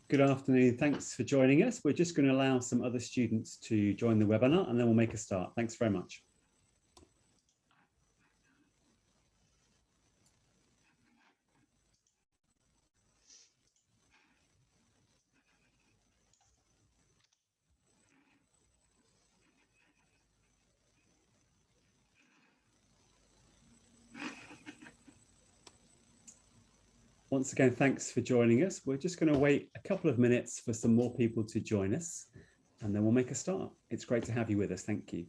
Good afternoon. Thanks for joining us. We're just going to allow some other students to join the webinar and then we'll make a start. Thanks very much. Once again, thanks for joining us. We're just going to wait a couple of minutes for some more people to join us and then we'll make a start. It's great to have you with us. Thank you.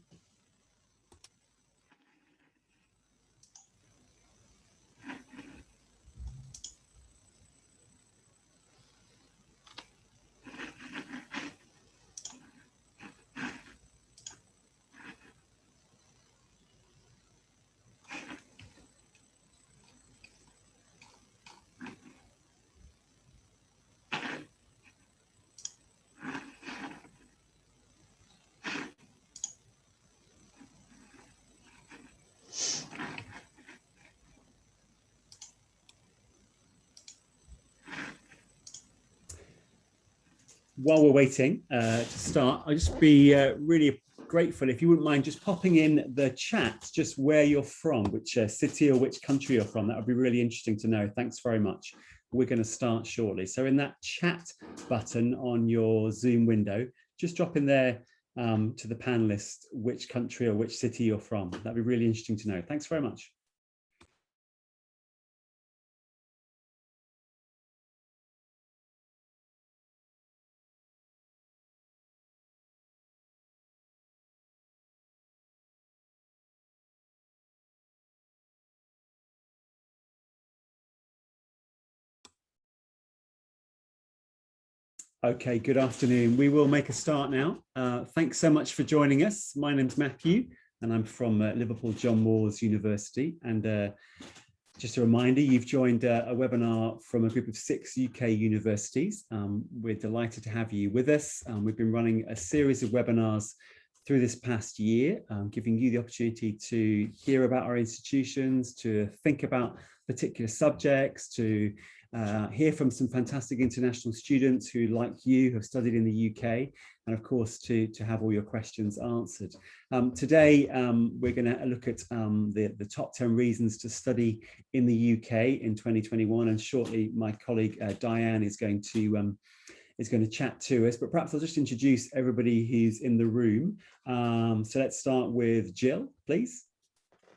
While we're waiting to start, I'd just be really grateful if you wouldn't mind just popping in the chat just where you're from, which city or which country you're from. That would be really interesting to know. Thanks very much. We're going to start shortly. So in that chat button on your Zoom window, just drop in there to the panelists which country or which city you're from. That'd be really interesting to know. Thanks very much. Okay, good afternoon. We will make a start now. Thanks so much for joining us. My name's Matthew and I'm from Liverpool John Moores University. And just a reminder, you've joined a webinar from a group of 6 UK universities. We're delighted to have you with us. We've been running a series of webinars through this past year, giving you the opportunity to hear about our institutions, to think about particular subjects, to hear from some fantastic international students who, like you, have studied in the UK, and of course to have all your questions answered. Today we're going to look at the top 10 reasons to study in the UK in 2021, and shortly my colleague Diane is going to chat to us, but perhaps I'll just introduce everybody who's in the room. So let's start with Jill, please.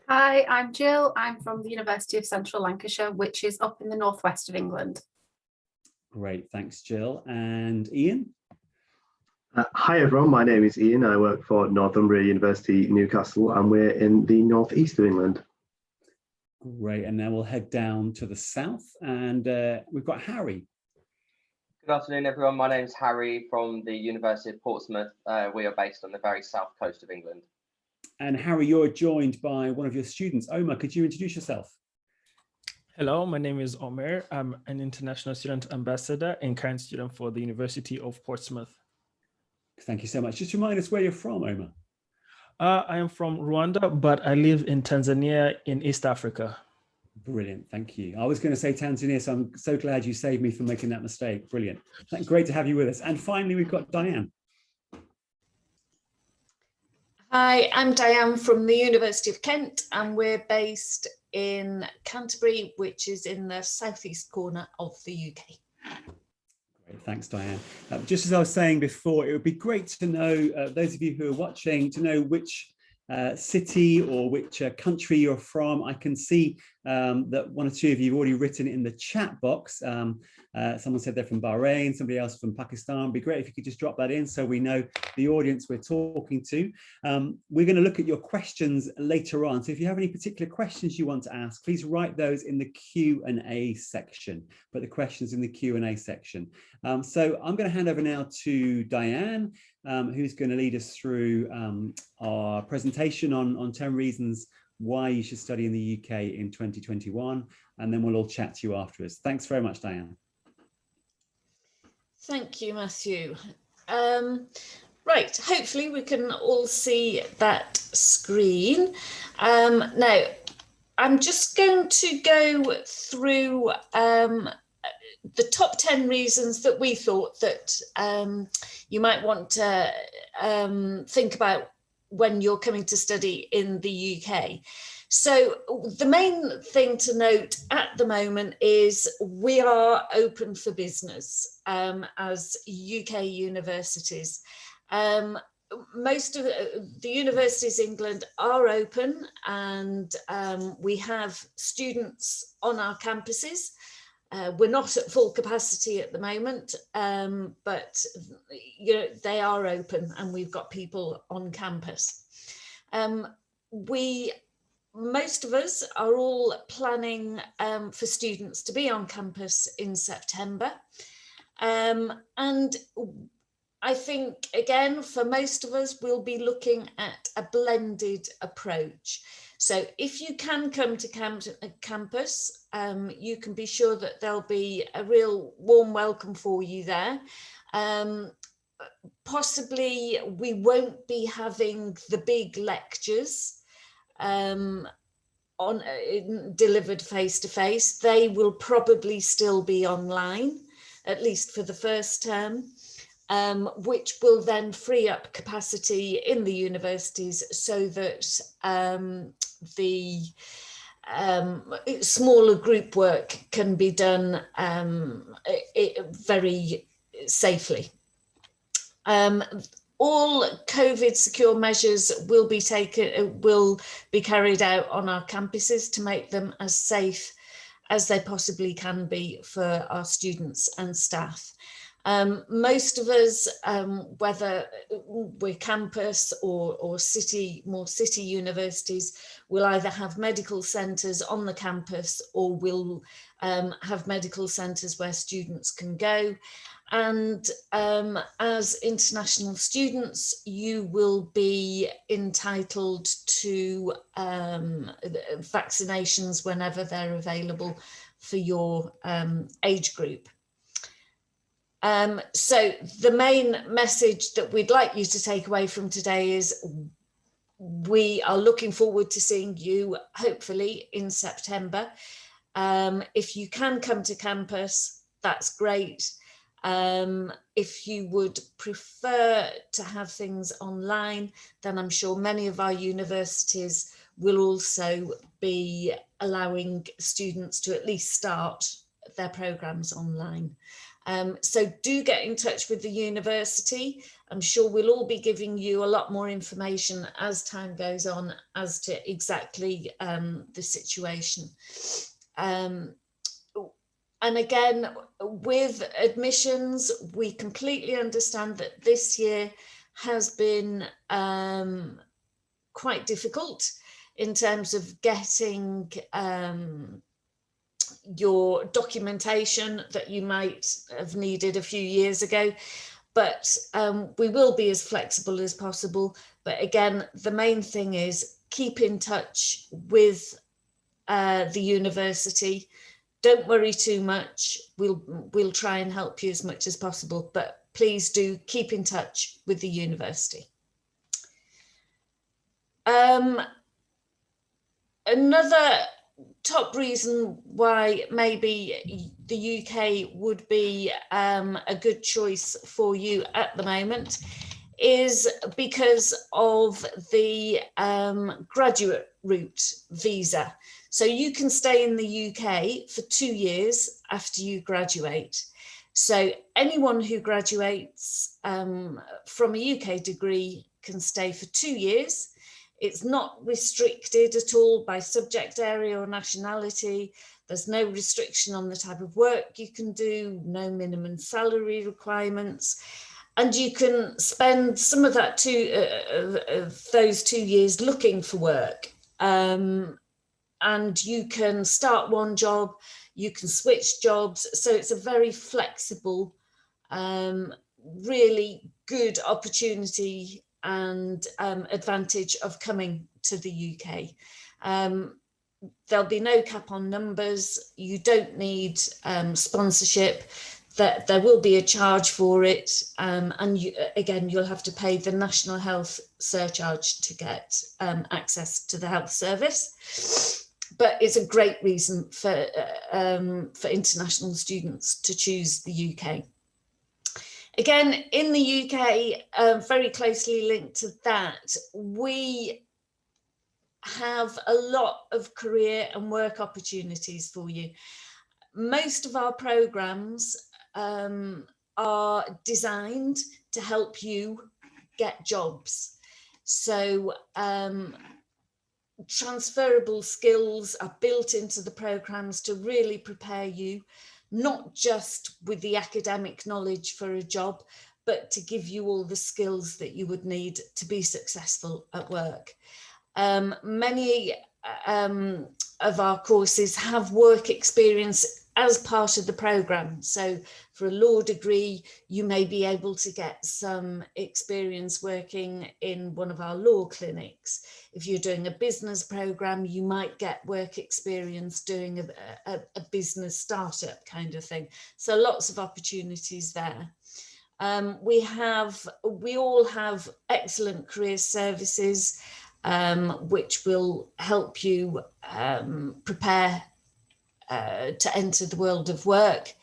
Hi, I'm Jill. I'm from the University of Central Lancashire, which is up in the northwest of England. Great, thanks, Jill. And Ian? Hi everyone, my name is Ian. I work for Northumbria University, Newcastle, and we're in the northeast of England. Great, and now we'll head down to the south, and we've got Harry. Good afternoon, everyone. My name is Harry from the University of Portsmouth. We are based on the very south coast of England. And Harry, you're joined by one of your students. Omar, could you introduce yourself? Hello, my name is Omer. I'm an international student ambassador and current student for the University of Portsmouth. Thank you so much. Just remind us where you're from, Omar. I am from Rwanda, but I live in Tanzania in East Africa. Brilliant, thank you. I was going to say Tanzania, so I'm so glad you saved me from making that mistake. Brilliant. Great to have you with us. And finally, we've got Diane. Hi, I'm Diane from the University of Kent, and we're based in Canterbury, which is in the southeast corner of the UK. Great, thanks, Diane. Just as I was saying before, it would be great to know, those of you who are watching, to know which city or which country you're from. I can see that one or two of you have already written in the chat box. Someone said they're from Bahrain, somebody else from Pakistan. It'd be great if you could just drop that in so we know the audience we're talking to. We're going to look at your questions later on. So if you have any particular questions you want to ask, please write those in the Q&A section. Put the questions in the Q&A section. So I'm going to hand over now to Diane, who's going to lead us through our presentation on 10 reasons why you should study in the UK in 2021, and then we'll all chat to you afterwards. Thanks very much, Diane. Thank you, Matthew. Right, hopefully we can all see that screen. Now, I'm just going to go through the top 10 reasons that we thought that you might want to think about when you're coming to study in the UK. So the main thing to note at the moment is we are open for business as UK universities. Most of the universities in England are open, and we have students on our campuses. We're not at full capacity at the moment, but they are open and we've got people on campus. Most of us are all planning for students to be on campus in September. And I think, again, for most of us, we'll be looking at a blended approach. So if you can come to campus, you can be sure that there'll be a real warm welcome for you there. Possibly we won't be having the big lectures delivered face-to-face. They will probably still be online, at least for the first term. Which will then free up capacity in the universities so that the smaller group work can be done very safely. All COVID secure measures will be carried out on our campuses to make them as safe as they possibly can be for our students and staff. Most of us, whether we're campus or more city universities, will either have medical centres on the campus or will have medical centres where students can go. And as international students, you will be entitled to vaccinations whenever they're available for your age group. So the main message that we'd like you to take away from today is we are looking forward to seeing you hopefully in September. If you can come to campus, that's great. If you would prefer to have things online, then I'm sure many of our universities will also be allowing students to at least start their programmes online. So do get in touch with the university. I'm sure we'll all be giving you a lot more information as time goes on as to exactly the situation. And again, with admissions, we completely understand that this year has been quite difficult in terms of getting your documentation that you might have needed a few years ago, but we will be as flexible as possible. But again, the main thing is keep in touch with the university. Don't worry too much. We'll try and help you as much as possible, but please do keep in touch with the university. Another top reason why maybe the UK would be a good choice for you at the moment is because of the graduate route visa. So you can stay in the UK for 2 years after you graduate. So anyone who graduates from a UK degree can stay for 2 years. It's not restricted at all by subject area or nationality. There's no restriction on the type of work you can do, no minimum salary requirements. And you can spend some of that those 2 years looking for work. And you can start one job, you can switch jobs. So it's a very flexible, really good opportunity and advantage of coming to the UK. There'll be no cap on numbers. You don't need sponsorship. There will be a charge for it. And again, you'll have to pay the National Health surcharge to get access to the health service. but it's a great reason for international students to choose the UK. Again, in the UK, very closely linked to that, we have a lot of career and work opportunities for you. Most of our programs are designed to help you get jobs. So transferable skills are built into the programs to really prepare you, not just with the academic knowledge for a job, but to give you all the skills that you would need to be successful at work. Many of our courses have work experience as part of the program. So for a law degree, you may be able to get some experience working in one of our law clinics. If you're doing a business program, you might get work experience doing a business startup kind of thing. So lots of opportunities there. We all have excellent career services, which will help you prepare to enter the world of work.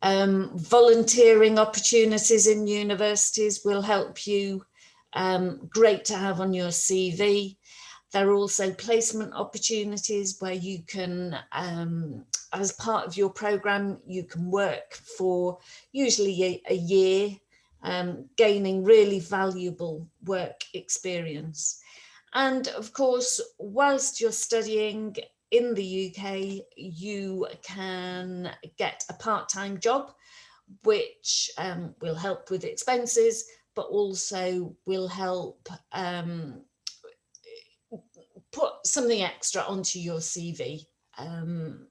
Volunteering opportunities in universities will help you, great to have on your CV. There are also placement opportunities where you can, as part of your program, you can work for usually a year, gaining really valuable work experience. And of course, whilst you're studying in the UK, you can get a part-time job, which will help with expenses, but also will help put something extra onto your CV. In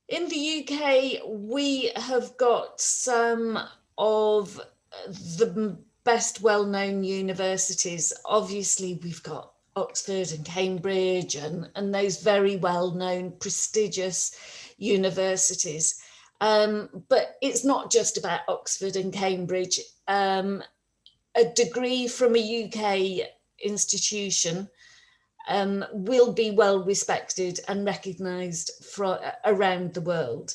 the UK, we have got some of the best well-known universities. Obviously, we've got Oxford and Cambridge and those very well-known prestigious universities. But it's not just about Oxford and Cambridge. A degree from a UK institution will be well respected and recognised around the world.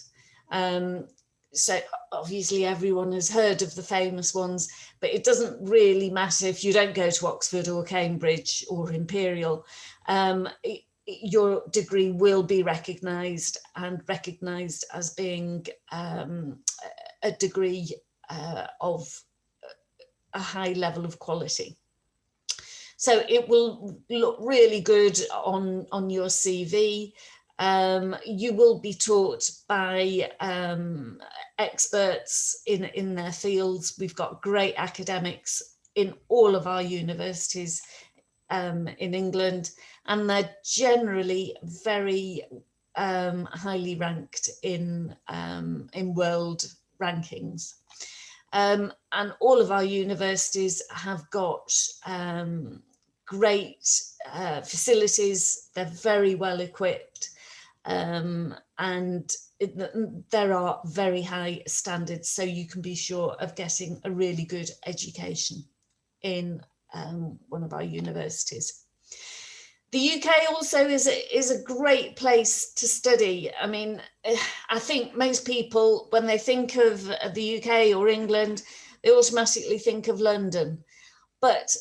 So obviously everyone has heard of the famous ones, but it doesn't really matter if you don't go to Oxford or Cambridge or Imperial. Your degree will be recognised as being a degree of a high level of quality. So it will look really good on your CV. You will be taught by experts in their fields. We've got great academics in all of our universities in England, and they're generally very highly ranked in world rankings. And all of our universities have got great facilities. They're very well equipped, and there are very high standards, so you can be sure of getting a really good education in one of our universities. The UK also is a great place to study. I mean, I think most people, when they think of the UK or England, they automatically think of London. But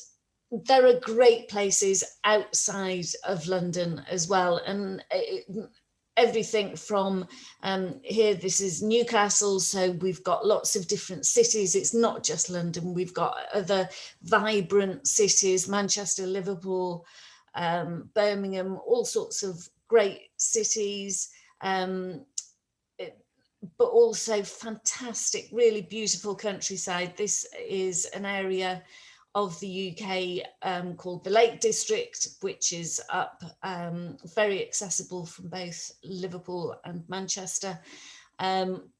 there are great places outside of London as well. And everything from here, this is Newcastle, so we've got lots of different cities. It's not just London. We've got other vibrant cities, Manchester, Liverpool, Birmingham, all sorts of great cities, but also fantastic, really beautiful countryside. This is an area of the UK called the Lake District, which is up very accessible from both Liverpool and Manchester.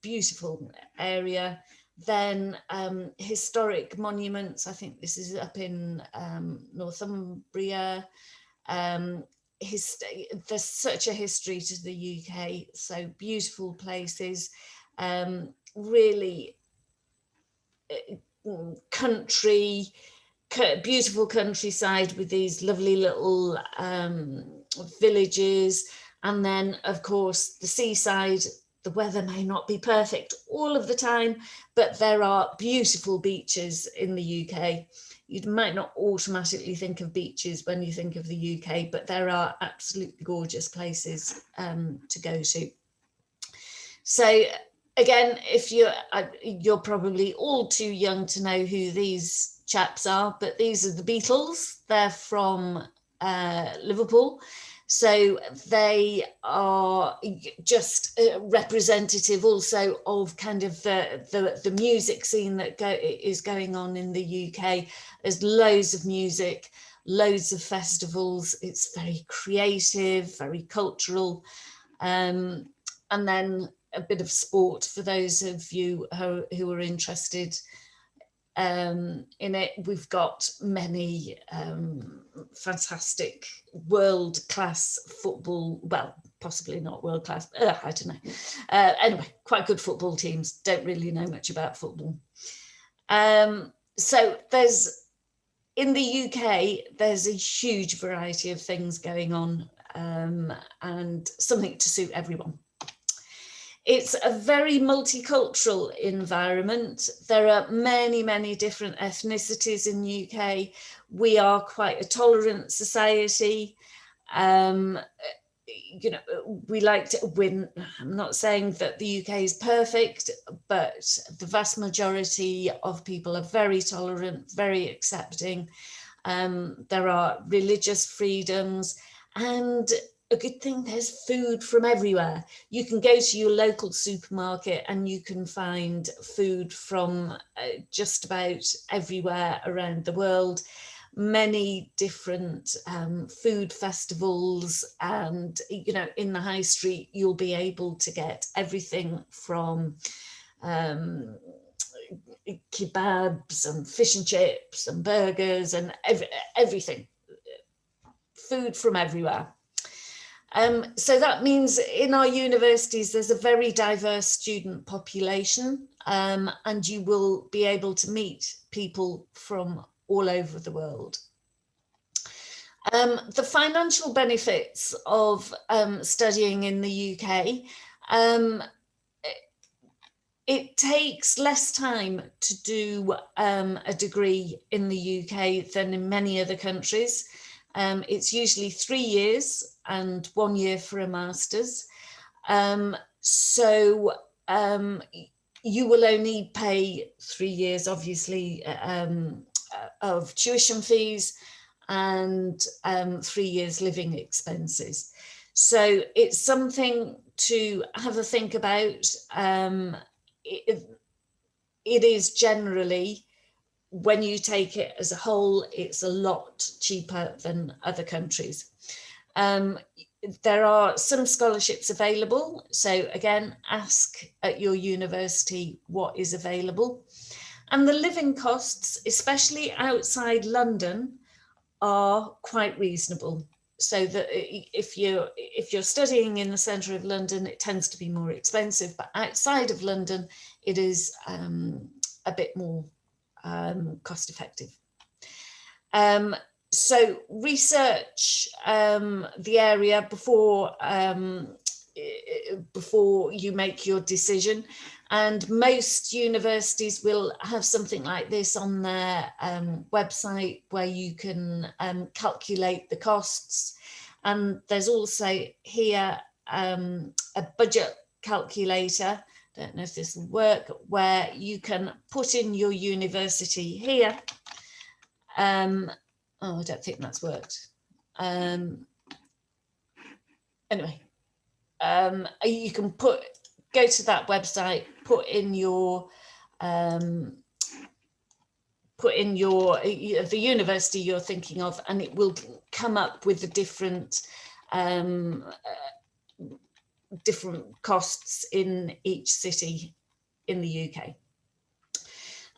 Beautiful area. Then historic monuments. I think this is up in Northumbria. There's such a history to the UK, so beautiful places, really country beautiful countryside with these lovely little villages. And then, of course, the seaside. The weather may not be perfect all of the time, but there are beautiful beaches in the UK. You might not automatically think of beaches when you think of the UK, but there are absolutely gorgeous places to go to. So again, if you're probably all too young to know who these chaps are, but these are the Beatles. They're from Liverpool. So they are just representative also of kind of the music scene that is going on in the UK. There's loads of music, loads of festivals. It's very creative, very cultural. And then a bit of sport for those of you who are interested in it. We've got many fantastic world-class football, well, possibly not world-class, I don't know. Anyway, quite good football teams. Don't really know much about football. So in the UK, there's a huge variety of things going on and something to suit everyone. It's a very multicultural environment. There are many, many different ethnicities in the UK. We are quite a tolerant society. You know, we like to win. I'm not saying that the UK is perfect, but the vast majority of people are very tolerant, very accepting. There are religious freedoms, and a good thing, there's food from everywhere. You can go to your local supermarket and you can find food from just about everywhere around the world. Many different food festivals, and you know, in the high street you'll be able to get everything from kebabs and fish and chips and burgers and everything. Food from everywhere. So that means in our universities, there's a very diverse student population, and you will be able to meet people from all over the world. The financial benefits of studying in the UK, it takes less time to do a degree in the UK than in many other countries. It's usually 3 years and 1 year for a master's. So you will only pay 3 years, obviously, of tuition fees and 3 years living expenses. So it's something to have a think about. It is generally, when you take it as a whole, it's a lot cheaper than other countries. There are some scholarships available. So again, ask at your university what is available. And the living costs, especially outside London, are quite reasonable. So that if you're studying in the centre of London, it tends to be more expensive, but outside of London, it is a bit more cost effective. So research the area before you make your decision. And most universities will have something like this on their website where you can calculate the costs. And there's also here a budget calculator. Don't know if this will work, where you can put in your university here. Oh, I don't think that's worked. Anyway, you can go to that website, put in the university you're thinking of, and it will come up with the different costs in each city in the UK.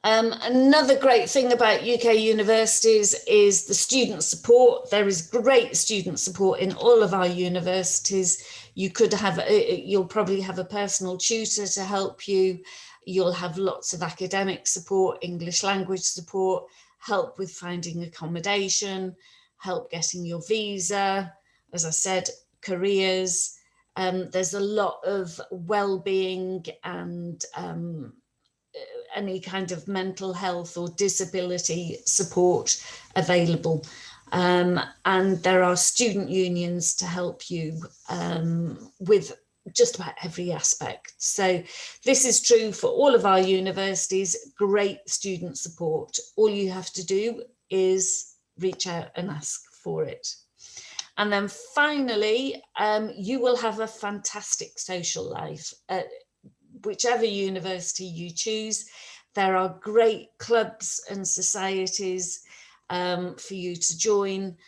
Another great thing about UK universities is the student support. There is great student support in all of our universities. You'll probably have a personal tutor to help you. You'll have lots of academic support, English language support, help with finding accommodation, help getting your visa, as I said, careers. There's a lot of well-being and any kind of mental health or disability support available. And there are student unions to help you with just about every aspect. So this is true for all of our universities, great student support. All you have to do is reach out and ask for it. And then finally, you will have a fantastic social life at whichever university you choose. There are great clubs and societies for you to join.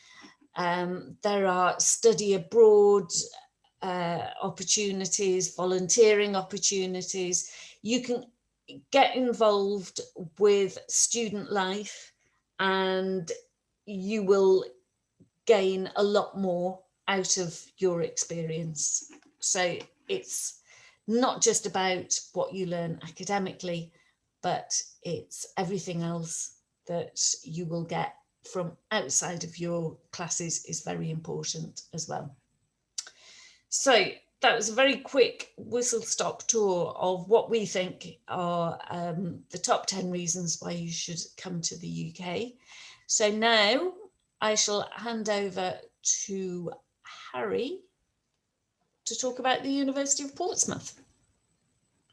There are study abroad opportunities, volunteering opportunities. You can get involved with student life and you will gain a lot more out of your experience. So it's not just about what you learn academically, but it's everything else that you will get from outside of your classes is very important as well. So that was a very quick whistle-stop tour of what we think are the top 10 reasons why you should come to the UK. So now I shall hand over to Harry to talk about the University of Portsmouth.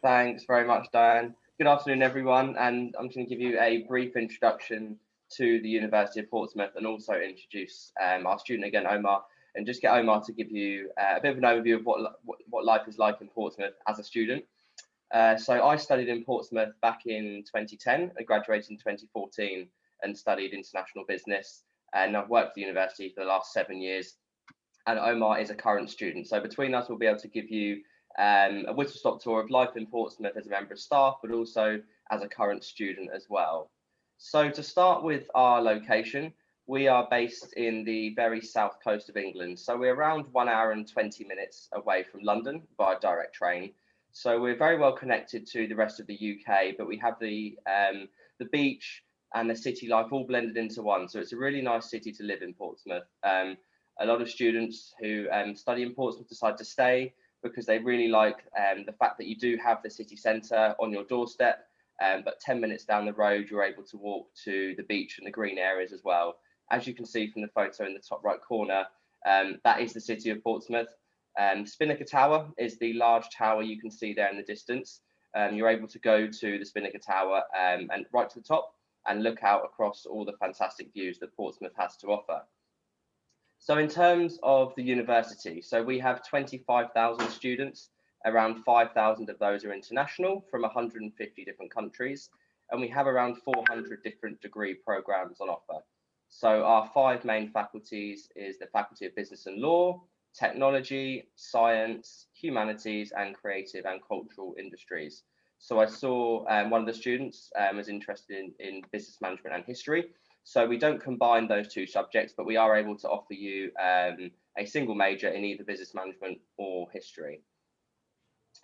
Thanks very much, Diane. Good afternoon, everyone. And I'm going to give you a brief introduction to the University of Portsmouth and also introduce our student again, Omar, and just get Omar to give you a bit of an overview of what life is like in Portsmouth as a student. So I studied in Portsmouth back in 2010. I graduated in 2014 and studied international business. And I've worked at the university for the last 7 years. And Omar is a current student. So between us, we'll be able to give you a whistle-stop tour of life in Portsmouth as a member of staff, but also as a current student as well. So to start with our location, we are based in the very south coast of England. So we're around 1 hour and 20 minutes away from London by direct train. So we're very well connected to the rest of the UK, but we have the beach and the city life all blended into one. So it's a really nice city to live in, Portsmouth. A lot of students who study in Portsmouth decide to stay because they really like the fact that you do have the city centre on your doorstep, but 10 minutes down the road, you're able to walk to the beach and the green areas as well. As you can see from the photo in the top right corner, that is the city of Portsmouth. Spinnaker Tower is the large tower you can see there in the distance. You're able to go to the Spinnaker Tower and right to the top and look out across all the fantastic views that Portsmouth has to offer. So in terms of the university, so we have 25,000 students, around 5,000 of those are international from 150 different countries, and we have around 400 different degree programs on offer. So our 5 main faculties is the Faculty of Business and Law, Technology, Science, Humanities, and Creative and Cultural Industries. So I saw one of the students was interested in business management and history. So we don't combine those 2 subjects, but we are able to offer you a single major in either business management or history.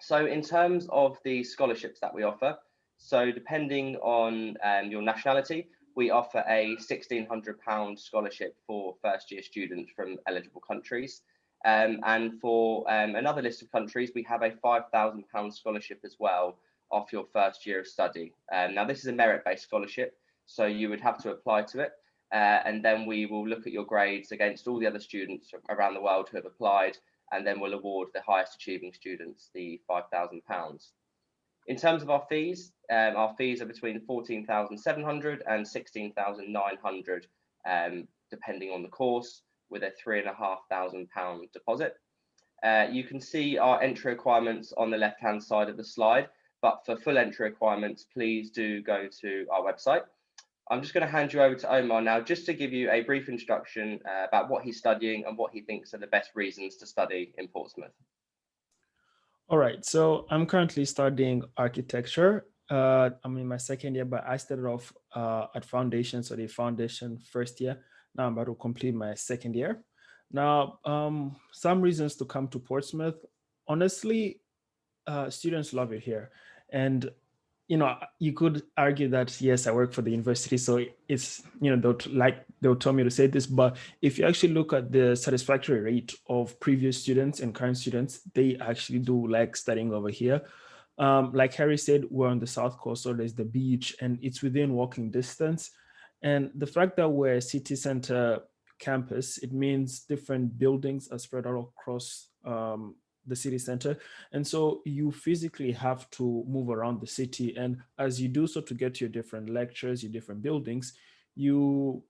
So in terms of the scholarships that we offer, so depending on your nationality, we offer a £1,600 scholarship for first-year students from eligible countries. And for another list of countries, we have a £5,000 scholarship as well off your first year of study. Now, this is a merit-based scholarship, so you would have to apply to it. And then we will look at your grades against all the other students around the world who have applied, and then we'll award the highest achieving students the £5,000. In terms of our fees are between £14,700 and £16,900, depending on the course, with a £3,500 deposit. You can see our entry requirements on the left-hand side of the slide, but for full entry requirements, please do go to our website. I'm just going to hand you over to Omar now, just to give you a brief introduction about what he's studying and what he thinks are the best reasons to study in Portsmouth. All right, so I'm currently studying architecture. I'm in my 2nd year, but I started off at foundation, so the foundation first year. Now I'm about to complete my 2nd year. Now, some reasons to come to Portsmouth. Honestly, students love it here. And you could argue that, yes, I work for the university, so it's, they'll tell me to say this, but if you actually look at the satisfactory rate of previous students and current students, they actually do like studying over here. Like Harry said, we're on the South Coast, so there's the beach and it's within walking distance. And the fact that we're a city center campus, it means different buildings are spread out across the city center. And so you physically have to move around the city. And as you do so to get to your different lectures, your different buildings, you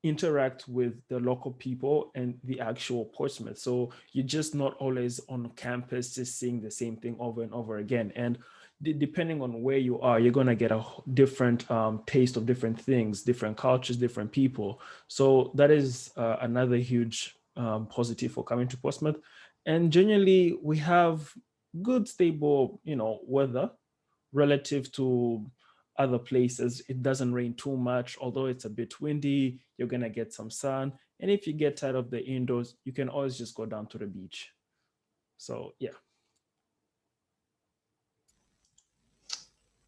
interact with the local people and the actual Portsmouth. So you're just not always on campus, just seeing the same thing over and over again. And depending on where you are, you're going to get a different taste of different things, different cultures, different people. So that is another huge positive for coming to Portsmouth. And generally, we have good, stable, weather relative to other places. It doesn't rain too much, although it's a bit windy, you're going to get some sun. And if you get tired of the indoors, you can always just go down to the beach. So, yeah.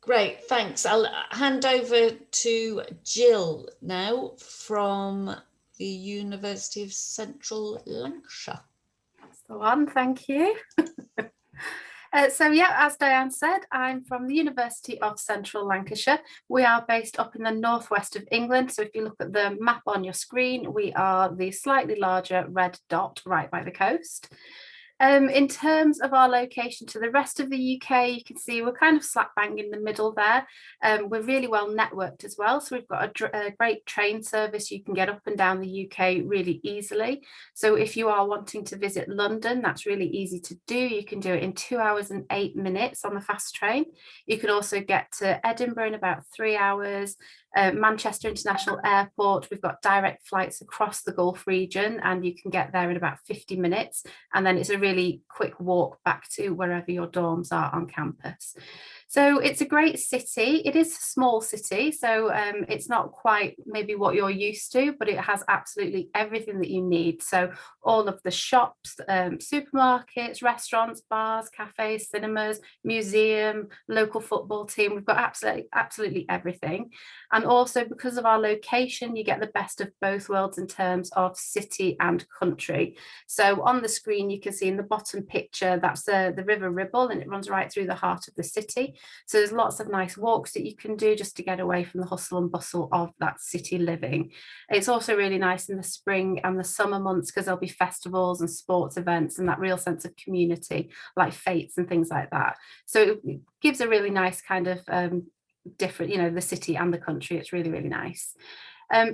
Great, thanks. I'll hand over to Jill now from the University of Central Lancashire. That's the one, thank you. So yeah, as Diane said, I'm from the University of Central Lancashire. We are based up in the northwest of England. So if you look at the map on your screen, we are the slightly larger red dot right by the coast. In terms of our location to the rest of the UK, you can see we're kind of slap bang in the middle there. We're really well networked as well. So we've got a great train service. You can get up and down the UK really easily. So if you are wanting to visit London, that's really easy to do. You can do it in 2 hours and 8 minutes on the fast train. You can also get to Edinburgh in about 3 hours. Manchester International Airport, we've got direct flights across the Gulf region and you can get there in about 50 minutes. And then it's a really quick walk back to wherever your dorms are on campus. So it's a great city. It is a small city, so it's not quite maybe what you're used to, but it has absolutely everything that you need. So all of the shops, supermarkets, restaurants, bars, cafes, cinemas, museum, local football team. We've got absolutely everything. And also because of our location, you get the best of both worlds in terms of city and country. So on the screen, you can see in the bottom picture, that's the River Ribble and it runs right through the heart of the city. So there's lots of nice walks that you can do just to get away from the hustle and bustle of that city living. It's also really nice in the spring and the summer months because there'll be festivals and sports events and that real sense of community like fetes and things like that. So it gives a really nice kind of different, the city and the country. It's really, really nice.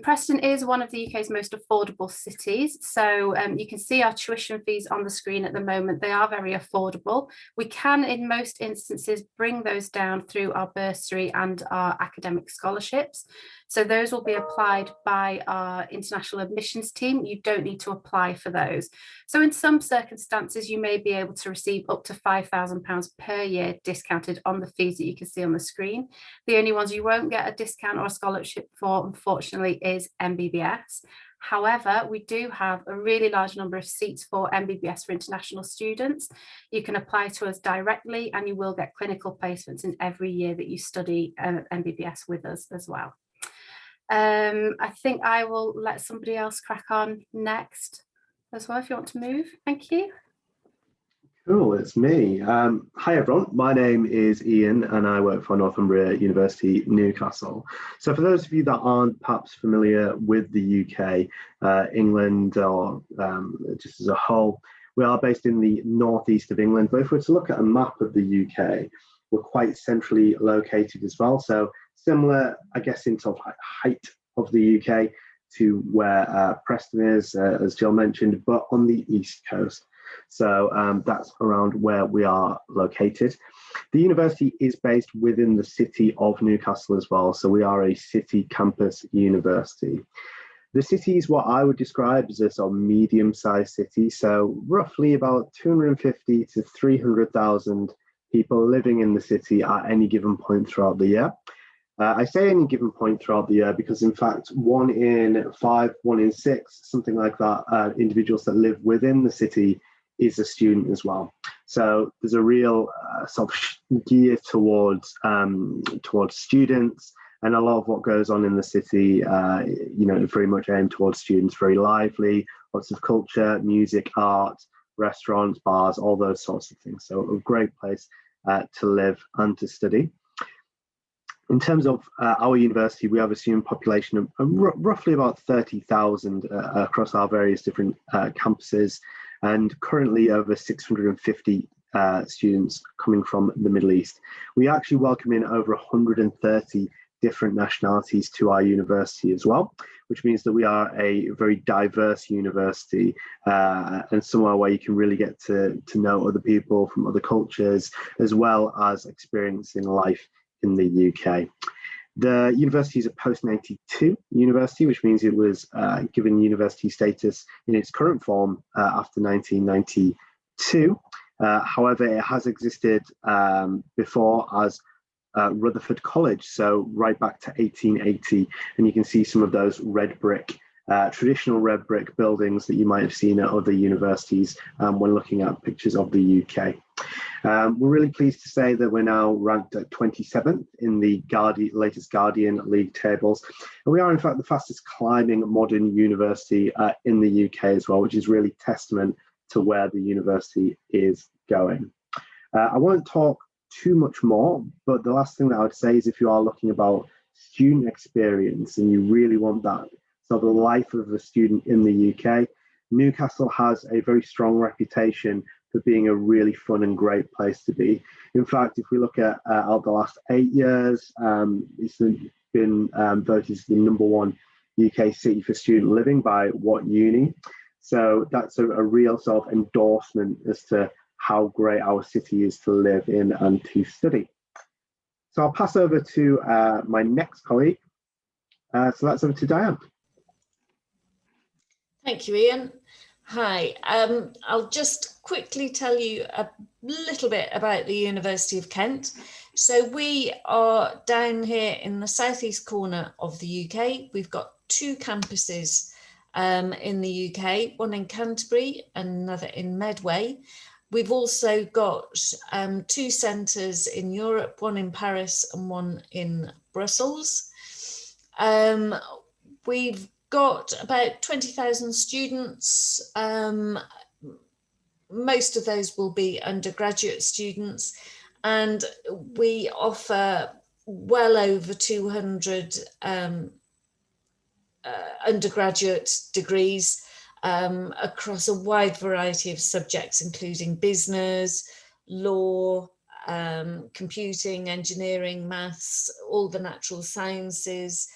Preston is one of the UK's most affordable cities. So you can see our tuition fees on the screen at the moment. They are very affordable. We can, in most instances, bring those down through our bursary and our academic scholarships. So those will be applied by our international admissions team. You don't need to apply for those. So in some circumstances, you may be able to receive up to £5,000 per year discounted on the fees that you can see on the screen. The only ones you won't get a discount or a scholarship for, unfortunately, is MBBS. However, we do have a really large number of seats for MBBS for international students. You can apply to us directly and you will get clinical placements in every year that you study MBBS with us as well. I think I will let somebody else crack on next as well if you want to move. Thank you. Cool, it's me. Hi everyone, my name is Ian and I work for Northumbria University, Newcastle. So for those of you that aren't perhaps familiar with the UK, England or just as a whole, we are based in the northeast of England, but if we're to look at a map of the UK, we're quite centrally located as well. So similar, I guess, in sort of height of the UK to where Preston is, as Jill mentioned, but on the east coast. So that's around where we are located. The university is based within the city of Newcastle as well. So we are a city campus university. The city is what I would describe as a sort of medium-sized city. So roughly about 250 to 300,000 people living in the city at any given point throughout the year. I say any given point throughout the year because, in fact, 1 in 5, 1 in 6, something like that, individuals that live within the city is a student as well. So there's a real sort of gear towards students, and a lot of what goes on in the city, very much aimed towards students, very lively, lots of culture, music, art, restaurants, bars, all those sorts of things. So a great place to live and to study. In terms of our university, we have a student population of roughly about 30,000 across our various different campuses, and currently over 650 students coming from the Middle East. We actually welcome in over 130 different nationalities to our university as well, which means that we are a very diverse university, and somewhere where you can really get to know other people from other cultures, as well as experiencing life in the UK. The university is a post-92 university, which means it was given university status in its current form after 1992. However, it has existed before as Rutherford College, so right back to 1880, and you can see some of those red brick, traditional red brick buildings that you might have seen at other universities when looking at pictures of the UK. We're really pleased to say that we're now ranked at 27th in the latest Guardian League tables, and we are in fact the fastest climbing modern university in the UK as well, which is really testament to where the university is going. I won't talk too much more, but the last thing that I would say is, if you are looking about student experience and you really want that sort of life of a student in the UK, Newcastle has a very strong reputation for being a really fun and great place to be. In fact, if we look at the last 8 years, it's been voted as the #1 UK city for student living by What Uni. So that's a real sort of endorsement as to how great our city is to live in and to study. So I'll pass over to my next colleague. So that's over to Diane. Thank you, Ian. Hi, I'll just quickly tell you a little bit about the University of Kent. So we are down here in the southeast corner of the UK. We've got 2 campuses in the UK, one in Canterbury and another in Medway. We've also got 2 centres in Europe, one in Paris and one in Brussels. We've got about 20,000 students. Most of those will be undergraduate students, and we offer well over 200 undergraduate degrees across a wide variety of subjects, including business, law, computing, engineering, maths, all the natural sciences,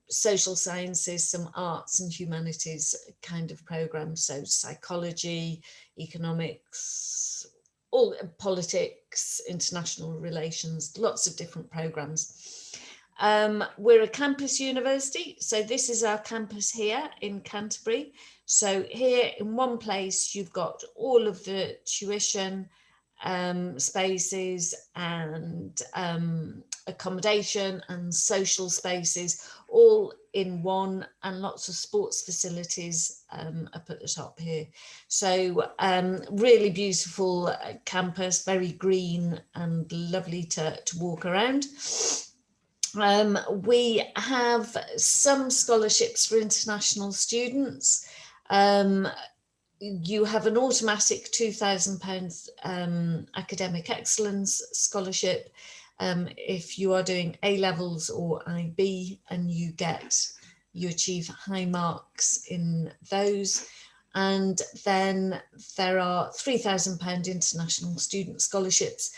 social sciences, some arts and humanities kind of programs, so psychology, economics, all politics, international relations, lots of different programs. We're a campus university, so this is our campus here in Canterbury. So here in one place you've got all of the tuition spaces and accommodation and social spaces all in one, and lots of sports facilities up at the top here. So really beautiful campus, very green and lovely to walk around. We have some scholarships for international students. You have an automatic £2,000 academic excellence scholarship if you are doing A-levels or IB, and you achieve high marks in those. And then there are £3,000 international student scholarships,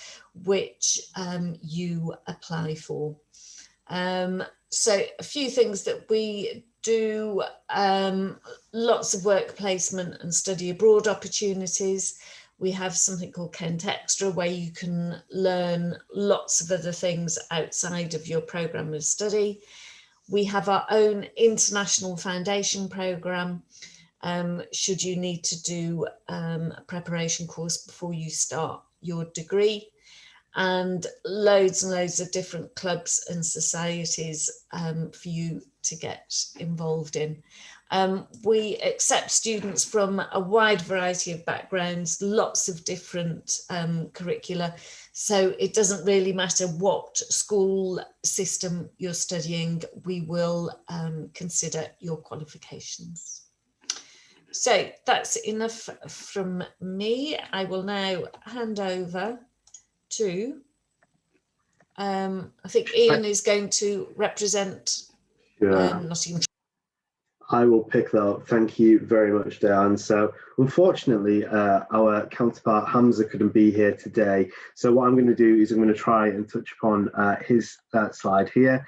which you apply for. So a few things that we do, lots of work placement and study abroad opportunities. We have something called Kent Extra, where you can learn lots of other things outside of your programme of study. We have our own international foundation programme, should you need to do a preparation course before you start your degree. and loads of different clubs and societies for you to get involved in. We accept students from a wide variety of backgrounds, lots of different curricula, so it doesn't really matter what school system you're studying, we will consider your qualifications. So that's enough from me. I will now hand over to, I think Ian is going to represent Nottingham. I will pick that up. Thank you very much, Diane. So unfortunately, our counterpart Hamza couldn't be here today. So what I'm going to do is I'm going to try and touch upon his slide here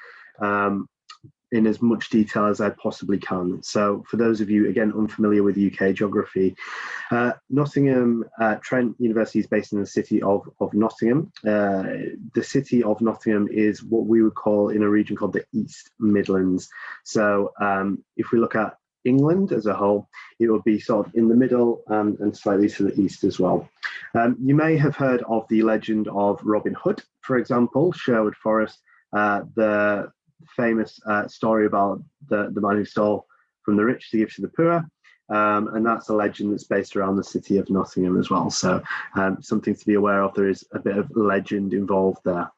in as much detail as I possibly can. So for those of you, again, unfamiliar with UK geography, Nottingham Trent University is based in the city of Nottingham. The city of Nottingham is what we would call in a region called the East Midlands. So if we look at England as a whole, it would be sort of in the middle and slightly to the east as well. You may have heard of the legend of Robin Hood, for example, Sherwood Forest, the famous story about the man who stole from the rich to give to the poor, and that's a legend that's based around the city of Nottingham as well. So something to be aware of. There is a bit of legend involved there.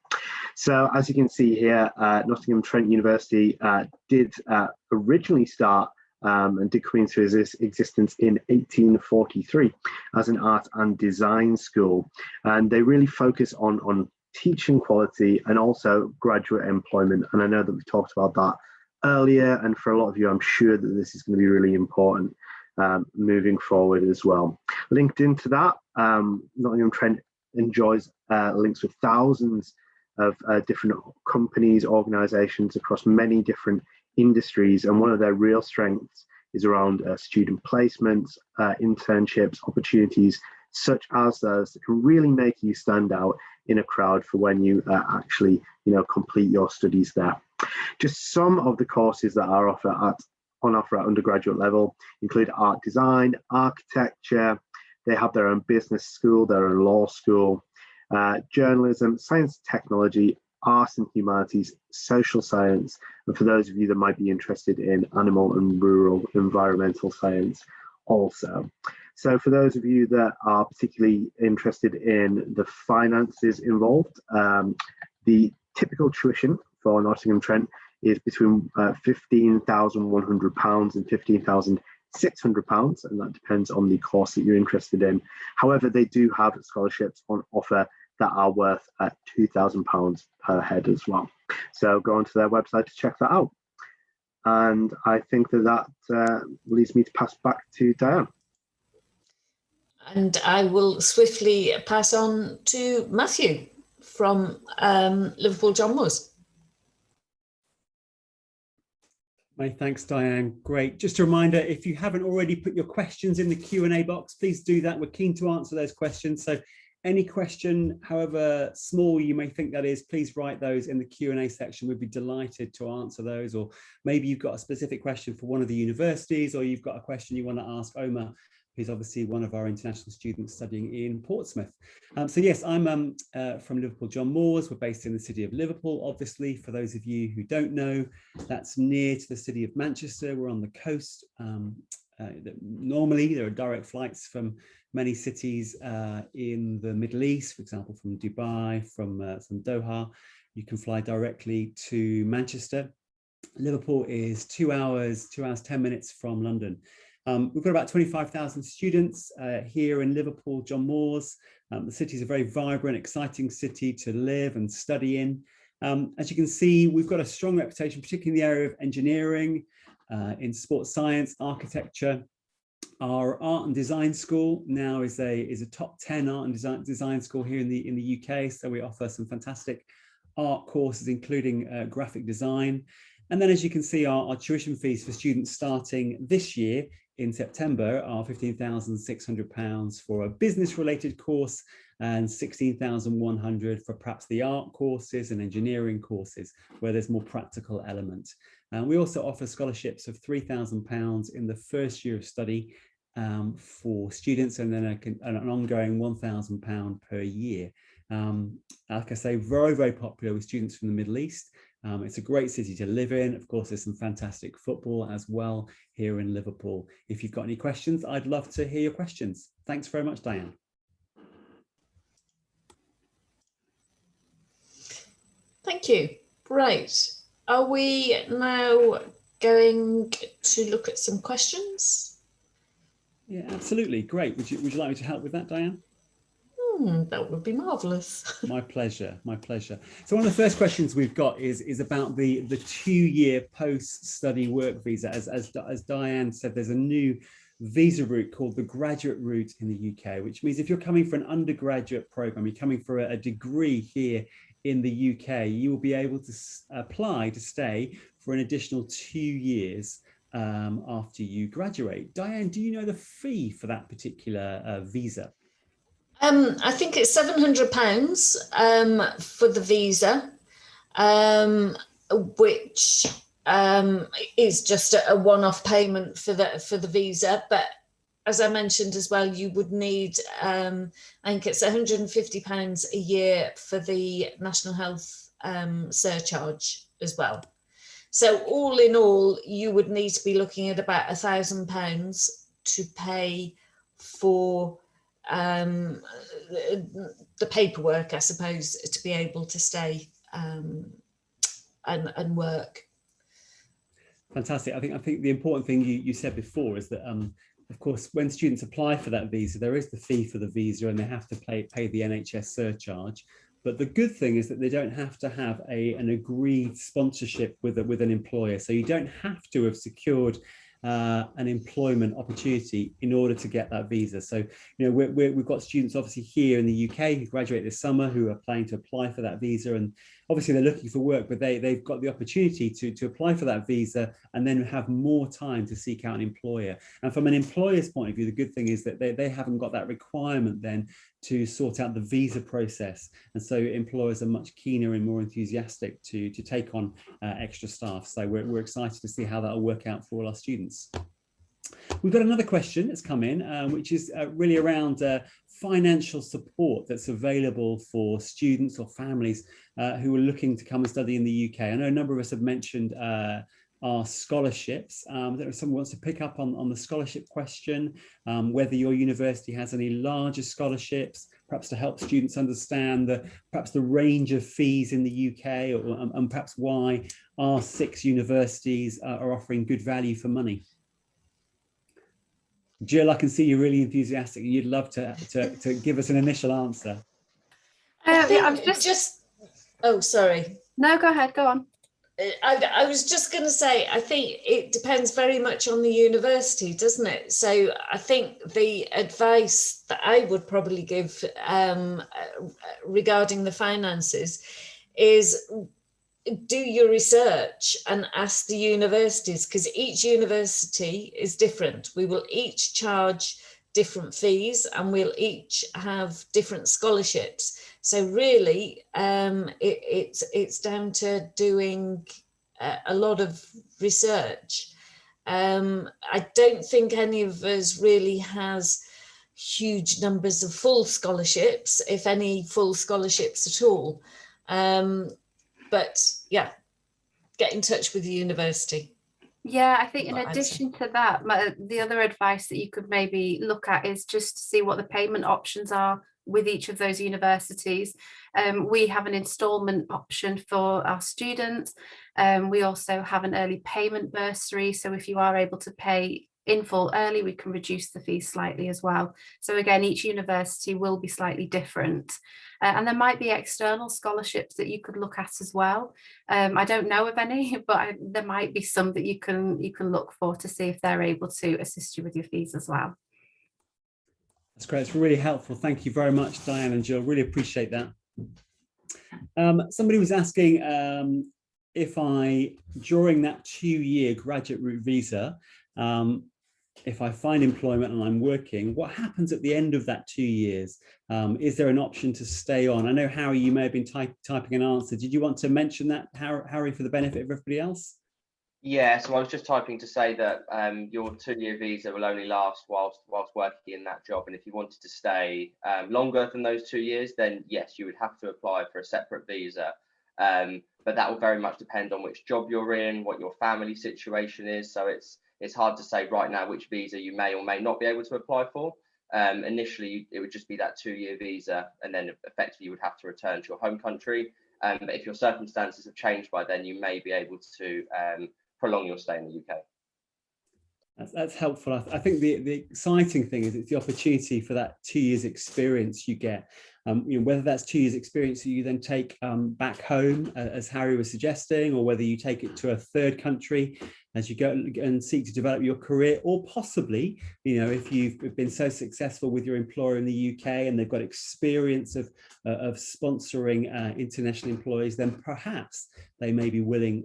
So as you can see here, Nottingham Trent University did originally start and did come into existence in 1843 as an art and design school, and they really focus on teaching quality and also graduate employment. And I know that we talked about that earlier, and for a lot of you, I'm sure that this is going to be really important moving forward as well. Linked into that, Nottingham Trent enjoys links with thousands of different companies, organisations across many different industries, and one of their real strengths is around student placements, internships, opportunities such as those that can really make you stand out in a crowd for when you actually, complete your studies there. Just some of the courses that are on offer at undergraduate level include art design, architecture. They have their own business school, their own law school, journalism, science, technology, arts and humanities, social science, and for those of you that might be interested in animal and rural environmental science also. So for those of you that are particularly interested in the finances involved, the typical tuition for Nottingham Trent is between £15,100 and £15,600, and that depends on the course that you're interested in. However, they do have scholarships on offer that are worth £2,000 per head as well. So go onto their website to check that out. And I think that leads me to pass back to Diane. And I will swiftly pass on to Matthew from Liverpool John Moores. Many thanks, Diane. Great. Just a reminder, if you haven't already put your questions in the Q&A box, please do that. We're keen to answer those questions. So any question, however small you may think that is, please write those in the Q&A section. We'd be delighted to answer those. Or maybe you've got a specific question for one of the universities, or you've got a question you want to ask Omar, who's obviously one of our international students studying in Portsmouth. So yes, I'm from Liverpool John Moores. We're based in the city of Liverpool, obviously. For those of you who don't know, that's near to the city of Manchester. We're on the coast. Normally, there are direct flights from many cities in the Middle East, for example, from Dubai, from Doha. You can fly directly to Manchester. Liverpool is 2 hours, 10 minutes from London. We've got about 25,000 students here in Liverpool John Moores. The city is a very vibrant, exciting city to live and study in. As you can see, we've got a strong reputation, particularly in the area of engineering, in sports science, architecture. Our art and design school now is a top 10 art and design school here in the UK. So we offer some fantastic art courses, including graphic design. And then, as you can see, our tuition fees for students starting this year in September are £15,600 for a business-related course and £16,100 for perhaps the art courses and engineering courses, where there's more practical element. We also offer scholarships of £3,000 in the first year of study for students, and then an ongoing £1,000 per year Like I say, very, very popular with students from the Middle East. It's a great city to live in. Of course, there's some fantastic football as well here in Liverpool. If you've got any questions, I'd love to hear your questions. Thanks very much, Diane. Thank you. Right. Are we now going to look at some questions? Yeah, absolutely. Great. Would you like me to help with that, Diane? That would be marvellous. My pleasure, my pleasure. So one of the first questions we've got is about the 2-year post-study work visa. As Diane said, there's a new visa route called the graduate route in the UK, which means if you're coming for an undergraduate program, you're coming for a degree here in the UK, you will be able to apply to stay for an additional 2 years after you graduate. Diane, do you know the fee for that particular visa? I think it's £700 for the visa, which is just a one-off payment for the visa. But as I mentioned as well, you would need, I think it's £150 a year for the national health surcharge as well. So all in all, you would need to be looking at about £1,000 to pay for the paperwork, I suppose, to be able to stay and work. Fantastic. I think the important thing you said before is that of course, when students apply for that visa, there is the fee for the visa and they have to pay the NHS surcharge. But the good thing is that they don't have to have an agreed sponsorship with an employer. So you don't have to have secured an employment opportunity in order to get that visa. So, you know, we've got students obviously here in the UK who graduate this summer who are planning to apply for that visa, and obviously they're looking for work, but they've got the opportunity to apply for that visa and then have more time to seek out an employer. And from an employer's point of view, the good thing is that they haven't got that requirement then to sort out the visa process, and so employers are much keener and more enthusiastic to take on extra staff. So we're excited to see how that will work out for all our students. We've got another question that's come in, which is really around financial support that's available for students or families who are looking to come and study in the UK. I know a number of us have mentioned our scholarships. I don't know if someone wants to pick up on the scholarship question, whether your university has any larger scholarships, perhaps to help students understand perhaps the range of fees in the UK, and perhaps why our 6 universities are offering good value for money. Jill, I can see you're really enthusiastic. You'd love to give us an initial answer. I was just oh, sorry. No, go ahead, go on. I was just going to say, I think it depends very much on the university, doesn't it? So I think the advice that I would probably give regarding the finances is do your research and ask the universities, because each university is different. We will each charge different fees and we'll each have different scholarships. So really, it's down to doing a lot of research. I don't think any of us really has huge numbers of full scholarships, if any full scholarships at all. But yeah, get in touch with the university. Yeah, I think in addition to that, the other advice that you could maybe look at is just to see what the payment options are with each of those universities. We have an instalment option for our students. We also have an early payment bursary. So if you are able to pay in full early, we can reduce the fees slightly as well. So again, each university will be slightly different. And there might be external scholarships that you could look at as well. I don't know of any, but there might be some that you can look for to see if they're able to assist you with your fees as well. That's great. It's really helpful. Thank you very much, Diane and Jill. Really appreciate that. Somebody was asking if during that 2-year graduate route visa, if I find employment and I'm working, what happens at the end of that 2 years? Is there an option to stay on? I know, Harry, you may have been typing an answer. Did you want to mention that, Harry, for the benefit of everybody else? Yeah, so I was just typing to say that your 2-year visa will only last whilst working in that job, and if you wanted to stay longer than those 2 years, then yes, you would have to apply for a separate visa. But that will very much depend on which job you're in, what your family situation is. So it's hard to say right now which visa you may or may not be able to apply for. Initially, it would just be that 2-year visa, and then effectively you would have to return to your home country. But if your circumstances have changed by then, you may be able to prolong your stay in the UK. That's helpful. I think the exciting thing is it's the opportunity for that 2 years experience you get. Whether that's 2 years experience that you then take back home, as Harry was suggesting, or whether you take it to a third country as you go and seek to develop your career, or possibly, if you've been so successful with your employer in the UK and they've got experience of sponsoring international employees, then perhaps they may be willing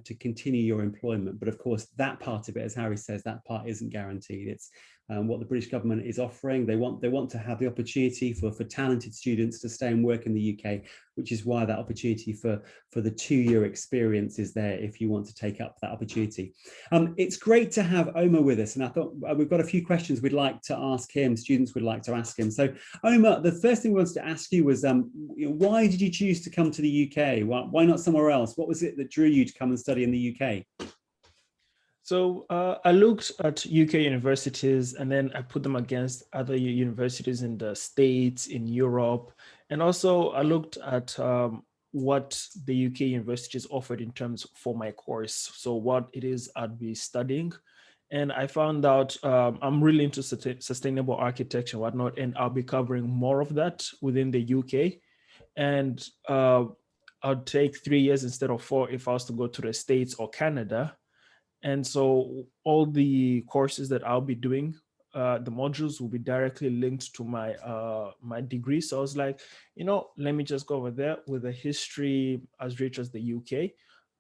to continue your employment. But of course, that part of it, as Harry says, that part isn't guaranteed. It's what the British government is offering. They want to have the opportunity for talented students to stay and work in the UK, which is why that opportunity for the 2-year experience is there if you want to take up that opportunity. It's great to have Omar with us, and I thought we've got a few questions we'd like to ask him, students would like to ask him. So Omar, the first thing we wanted to ask you was why did you choose to come to the UK? Why not somewhere else? What was it that drew you to come and study in the UK? So I looked at UK universities, and then I put them against other universities in the States, in Europe. And also I looked at what the UK universities offered in terms for my course. So what it is I'd be studying. And I found out I'm really into sustainable architecture and whatnot, and I'll be covering more of that within the UK. And I'd take 3 years instead of 4 if I was to go to the States or Canada. And so all the courses that I'll be doing, the modules will be directly linked to my my degree. So I was like, let me just go over there with a history as rich as the UK.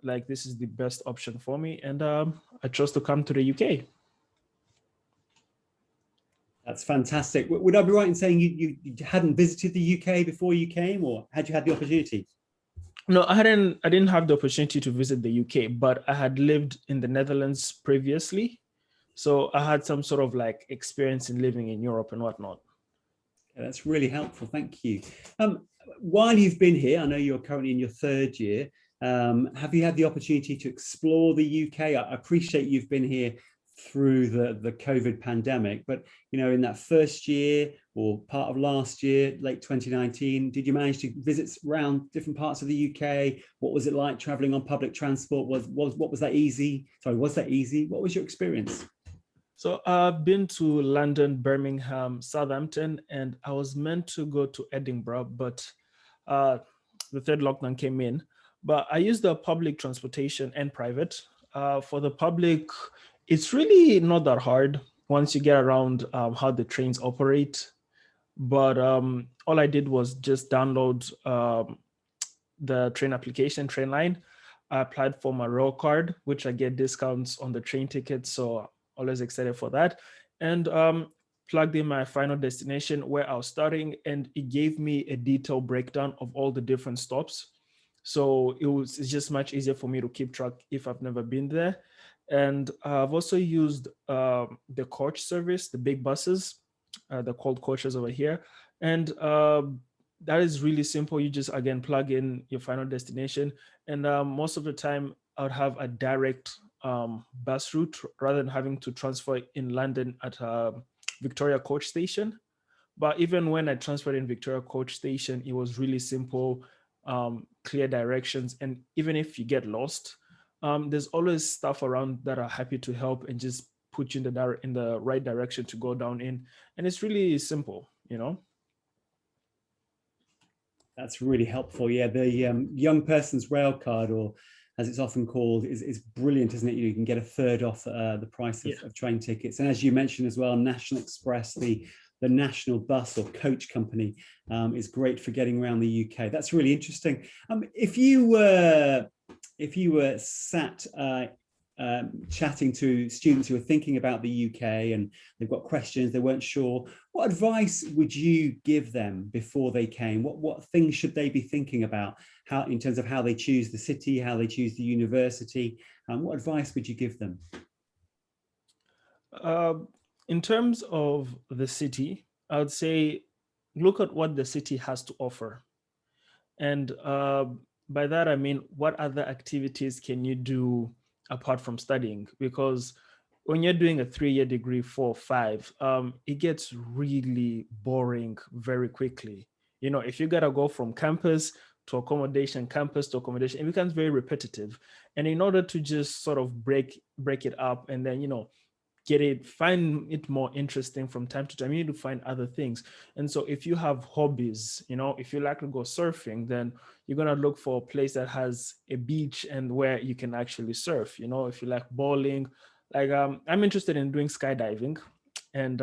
Like, this is the best option for me. And I chose to come to the UK. That's fantastic. Would I be right in saying you hadn't visited the UK before you came, or had you had the opportunity? No, I didn't have the opportunity to visit the UK, but I had lived in the Netherlands previously. So I had some sort of like experience in living in Europe and whatnot. Okay, that's really helpful. Thank you. While you've been here, I know you're currently in your 3rd year. Have you had the opportunity to explore the UK? I appreciate you've been here through the COVID pandemic, but in that 1st year or part of last year, late 2019, did you manage to visit around different parts of the UK? What was it like traveling on public transport? Was that easy? Sorry, was that easy? What was your experience? So I've been to London, Birmingham, Southampton, and I was meant to go to Edinburgh, but the 3rd lockdown came in. But I used the public transportation and private. For the public, it's really not that hard once you get around how the trains operate. But all I did was just download the train application, Trainline. I applied for my rail card, which I get discounts on the train tickets. So always excited for that. And plugged in my final destination where I was starting, and it gave me a detailed breakdown of all the different stops. So it's just much easier for me to keep track if I've never been there. And I've also used the coach service, the big buses, they're called coaches over here. And that is really simple. You just, again, plug in your final destination. And most of the time I would have a direct bus route rather than having to transfer in London at Victoria Coach Station. But even when I transferred in Victoria Coach Station, it was really simple, clear directions. And even if you get lost, there's always staff around that are happy to help and just put you in the right direction to go down in. And it's really simple, That's really helpful. Yeah, the young person's rail card, or as it's often called, is brilliant, isn't it? You can get a third off the price of train tickets. And as you mentioned as well, National Express, the national bus or coach company, is great for getting around the UK. That's really interesting. If you were sat chatting to students who are thinking about the UK and they've got questions, they weren't sure. What advice would you give them before they came? What things should they be thinking about, how in terms of how they choose the city, how they choose the university? What advice would you give them? In terms of the city, I would say look at what the city has to offer. And by that, I mean, what other activities can you do apart from studying? Because when you're doing a 3-year degree, 4 or 5, it gets really boring very quickly. You know, if you got to go from campus to accommodation, campus to accommodation, it becomes very repetitive. And in order to just sort of break it up and then, you know, find it more interesting from time to time, you need to find other things. And so if you have hobbies, you know, if you like to go surfing, then you're going to look for a place that has a beach and where you can actually surf. You know, if you like bowling, like I'm interested in doing skydiving, and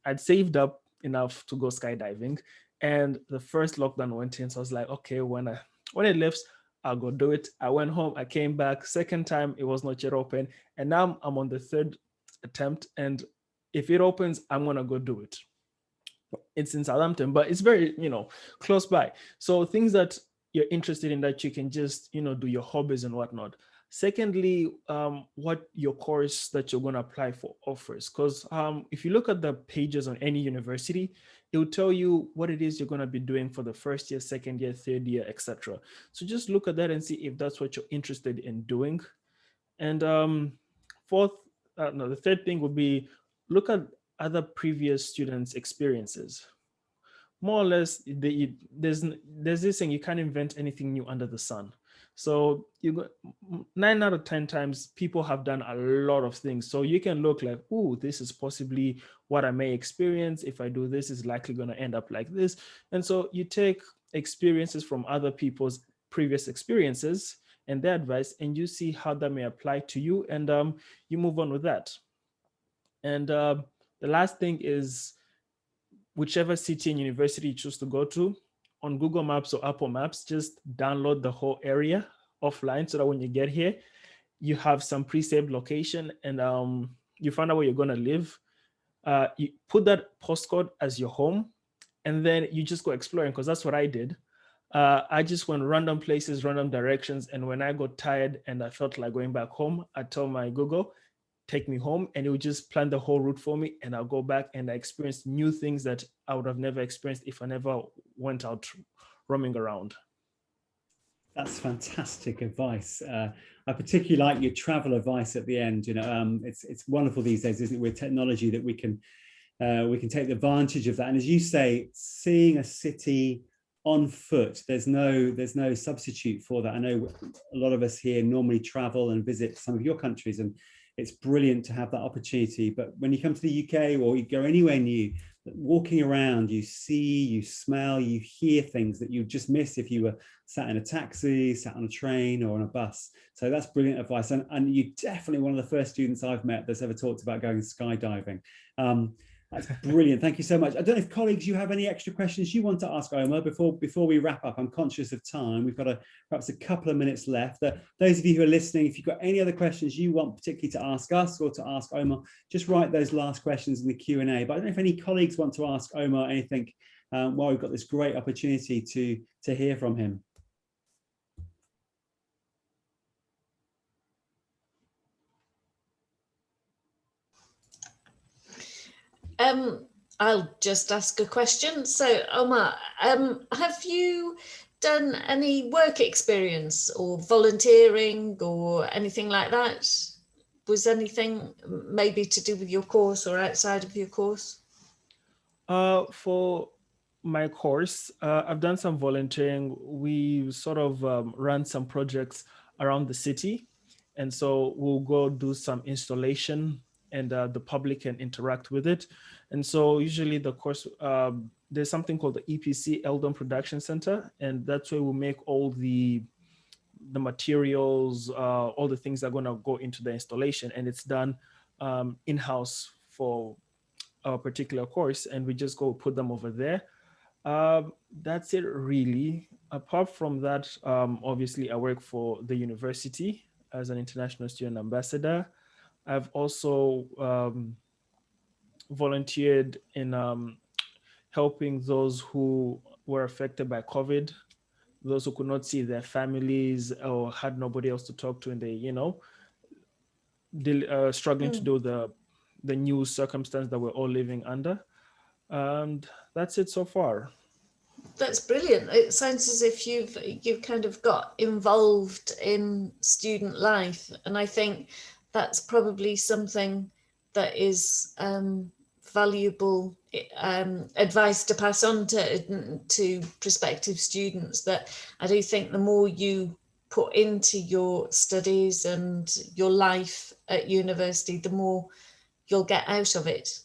I'd saved up enough to go skydiving. And the first lockdown went in, so I was like, okay, when it lifts, I'll go do it. I went home, I came back. Second time, it was not yet open, and now I'm on the third attempt, and if it opens, I'm gonna go do it. It's in Southampton, but it's very, you know, close by. So things that you're interested in that you can just, you know, do your hobbies and whatnot. Secondly, what your course that you're going to apply for offers, because if you look at the pages on any university, it will tell you what it is you're going to be doing for the first year, second year, third year, etc. So just look at that and see if that's what you're interested in doing. And the third thing would be look at other previous students' experiences. More or less, there's this saying, you can't invent anything new under the sun. So 9 out of 10 times people have done a lot of things. So you can look like, oh, this is possibly what I may experience. If I do this, it's likely going to end up like this. And so you take experiences from other people's previous experiences and their advice, and you see how that may apply to you, and you move on with that. And the last thing is, whichever city and university you choose to go to, on Google Maps or Apple Maps, just download the whole area offline so that when you get here, you have some pre-saved location, and you find out where you're going to live. You put that postcode as your home, and then you just go exploring, because that's what I did. I just went random places, random directions, and when I got tired and I felt like going back home, I told my Google, take me home, and it would just plan the whole route for me, and I'll go back and I experienced new things that I would have never experienced if I never went out roaming around. That's fantastic advice. I particularly like your travel advice at the end. You know, it's wonderful these days, isn't it, with technology, that we can take advantage of that. And as you say, seeing a city on foot, there's no substitute for that. I know a lot of us here normally travel and visit some of your countries, and it's brilliant to have that opportunity. But when you come to the UK or you go anywhere new, walking around, you see, you smell, you hear things that you just miss if you were sat in a taxi, sat on a train or on a bus. So that's brilliant advice. And you're definitely one of the first students I've met that's ever talked about going skydiving. That's brilliant. Thank you so much. I don't know if colleagues, you have any extra questions you want to ask Omar before we wrap up. I'm conscious of time. We've got perhaps a couple of minutes left. Those of you who are listening, if you've got any other questions you want particularly to ask us or to ask Omar, just write those last questions in the Q&A. But I don't know if any colleagues want to ask Omar anything while we've got this great opportunity to hear from him. I'll just ask a question. So, Omar, have you done any work experience or volunteering or anything like that? Was anything maybe to do with your course or outside of your course? For my course, I've done some volunteering. We sort of run some projects around the city. And so we'll go do some installation, and the public can interact with it. And so usually the course, there's something called the EPC, Eldon Production Center, and that's where we make all the materials, all the things that are going to go into the installation, and it's done in-house for a particular course, and we just go put them over there. That's it really. Apart from that, obviously I work for the university as an international student ambassador. I've also volunteered in helping those who were affected by COVID, those who could not see their families or had nobody else to talk to, and they, struggling to do the new circumstance that we're all living under. And that's it so far. That's brilliant. It sounds as if you've kind of got involved in student life, and I think that's probably something that is valuable advice to pass on to prospective students. That I do think the more you put into your studies and your life at university, the more you'll get out of it.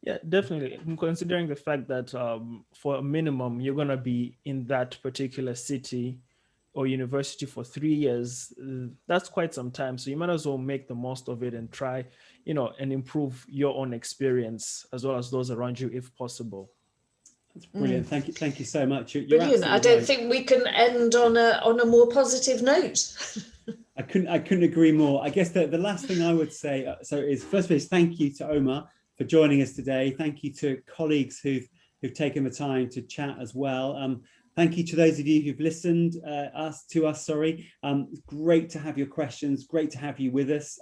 Yeah, definitely. Considering the fact that for a minimum, you're going to be in that particular city or university for 3 years, that's quite some time. So you might as well make the most of it and try, and improve your own experience as well as those around you if possible. That's brilliant. Thank you so much. You're brilliant. I don't right. think we can end on a more positive note. I couldn't agree more. I guess the last thing I would say is first of all, thank you to Omar for joining us today. Thank you to colleagues who've taken the time to chat as well. Thank you to those of you who've listened to us. Great to have your questions. Great to have you with us.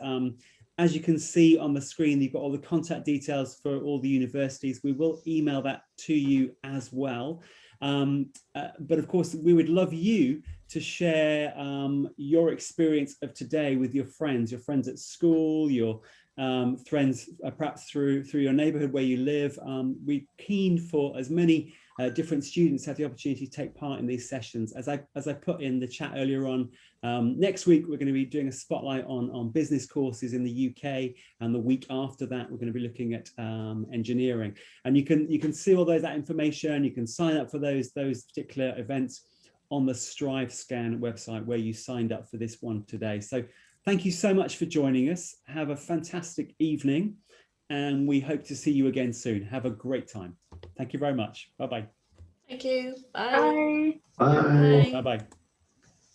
As you can see on the screen, you've got all the contact details for all the universities. We will email that to you as well. But of course, we would love you to share your experience of today with your friends at school, your friends perhaps through your neighborhood where you live. We're keen for as many different students have the opportunity to take part in these sessions. As I put in the chat earlier on, next week we're going to be doing a spotlight on business courses in the UK, and the week after that we're going to be looking at engineering. And you can see all that information. You can sign up for those particular events on the Strive Scan website where you signed up for this one today. So thank you so much for joining us. Have a fantastic evening, and we hope to see you again soon. Have a great time. Thank you very much. Bye-bye. Thank you. Bye. Bye. Bye. Bye-bye.